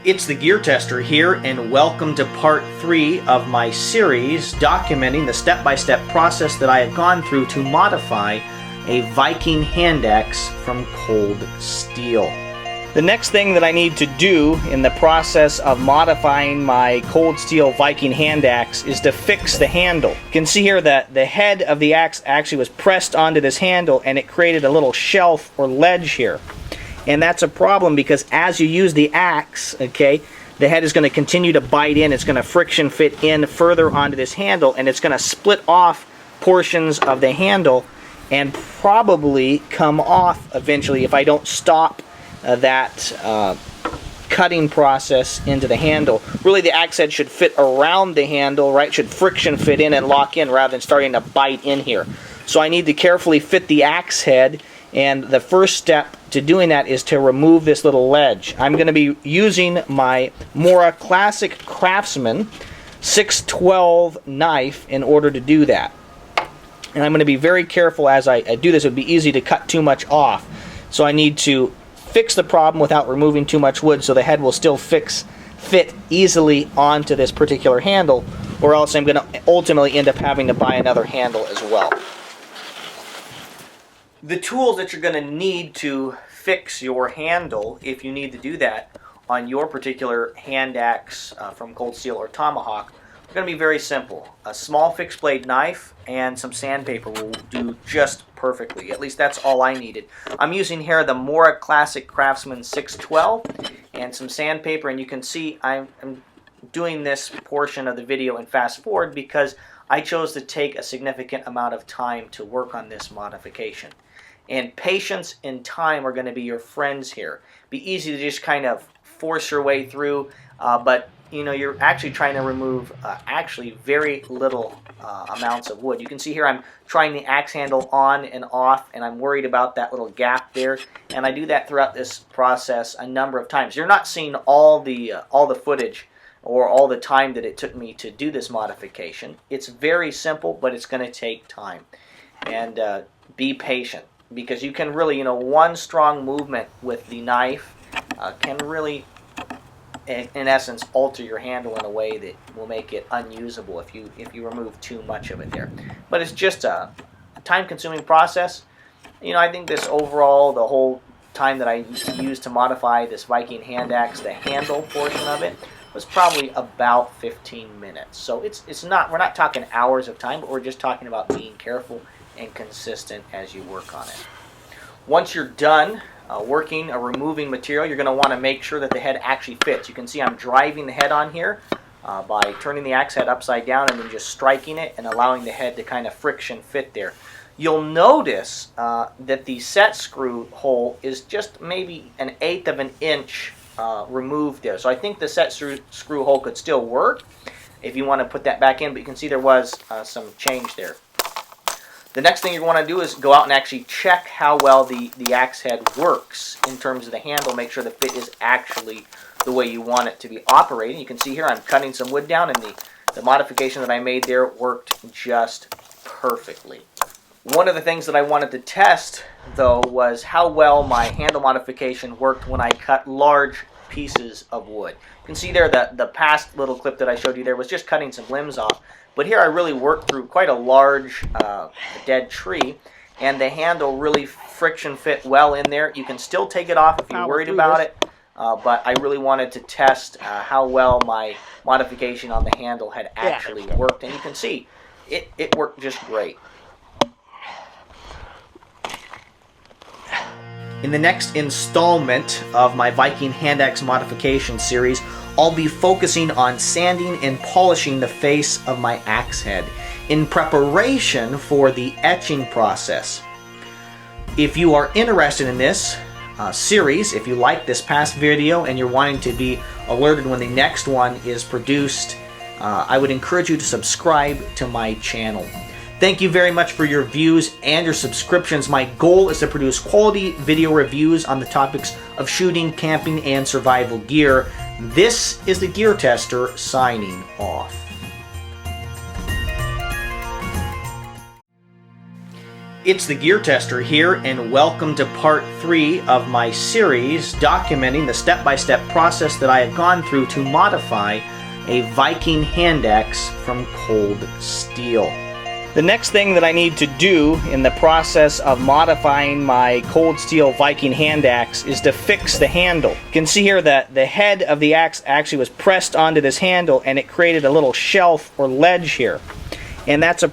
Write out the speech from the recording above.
It's the Gear Tester here, and welcome to part 3 of my series documenting the step-by-step process that I have gone through to modify a Viking hand axe from cold steel. The next thing that I need to do in the process of modifying my cold steel Viking hand axe is to fix the handle. You can see here that the head of the axe actually was pressed onto this handle and it created a little shelf or ledge here. And that's a problem because as you use the axe, okay, the head is going to continue to bite in. It's going to friction fit in further onto this handle, and it's going to split off portions of the handle and probably come off eventually if I don't stop that cutting process into the handle. Really, the axe head should fit around the handle, right? Should friction fit in and lock in rather than starting to bite in here. So I need to carefully fit the axe head, and the first step to doing that is to remove this little ledge. I'm going to be using my Mora Classic Craftsman 612 knife in order to do that. And I'm going to be very careful as I do this. It would be easy to cut too much off. So I need to fix the problem without removing too much wood so the head will still fit easily onto this particular handle, or else I'm going to ultimately end up having to buy another handle as well. The tools that you're going to need to fix your handle, if you need to do that on your particular hand axe from cold steel or tomahawk, are going to be very simple. A small fixed blade knife and some sandpaper will do just perfectly. At least that's all I needed. I'm using here the Mora Classic Craftsman 612 and some sandpaper, and you can see I'm doing this portion of the video in fast forward because I chose to take a significant amount of time to work on this modification. And patience and time are going to be your friends here. Be easy to just kind of force your way through, but you know, you're actually trying to remove actually very little amounts of wood. You can see here I'm trying the axe handle on and off, and I'm worried about that little gap there. And I do that throughout this process a number of times. You're not seeing all the footage or all the time that it took me to do this modification. It's very simple, but it's going to take time. And be patient, because you can really, one strong movement with the knife can really, in essence, alter your handle in a way that will make it unusable if you remove too much of it there. But it's just a time-consuming process. I think this overall, the whole time that I used to modify this Viking hand axe, the handle portion of it, was probably about 15 minutes. So we're not talking hours of time, but we're just talking about being careful and consistent as you work on it. Once you're done working or removing material, you're going to want to make sure that the head actually fits. You can see I'm driving the head on here by turning the axe head upside down and then just striking it and allowing the head to kind of friction fit there. You'll notice that the set screw hole is just maybe 1/8 of an inch removed there. So I think the set screw hole could still work if you want to put that back in, but you can see there was some change there. The next thing you want to do is go out and actually check how well the axe head works in terms of the handle. Make sure the fit is actually the way you want it to be operating. You can see here I'm cutting some wood down, and the modification that I made there worked just perfectly. One of the things that I wanted to test, though, was how well my handle modification worked when I cut large pieces of wood. You can see there that the past little clip that I showed you there was just cutting some limbs off. But here I really worked through quite a large dead tree, and the handle really friction fit well in there. You can still take it off if you're worried about it, but I really wanted to test how well my modification on the handle had actually worked. And you can see it worked just great. In the next installment of my Viking hand axe modification series, I'll be focusing on sanding and polishing the face of my axe head in preparation for the etching process. If you are interested in this series, if you like this past video and you're wanting to be alerted when the next one is produced, I would encourage you to subscribe to my channel. Thank you very much for your views and your subscriptions. My goal is to produce quality video reviews on the topics of shooting, camping, and survival gear. This is the Gear Tester signing off. It's the Gear Tester here, and welcome to part 3 of my series documenting the step-by-step process that I have gone through to modify a Viking hand axe from cold steel. The next thing that I need to do in the process of modifying my cold steel Viking hand axe is to fix the handle. You can see here that the head of the axe actually was pressed onto this handle and it created a little shelf or ledge here. And that's a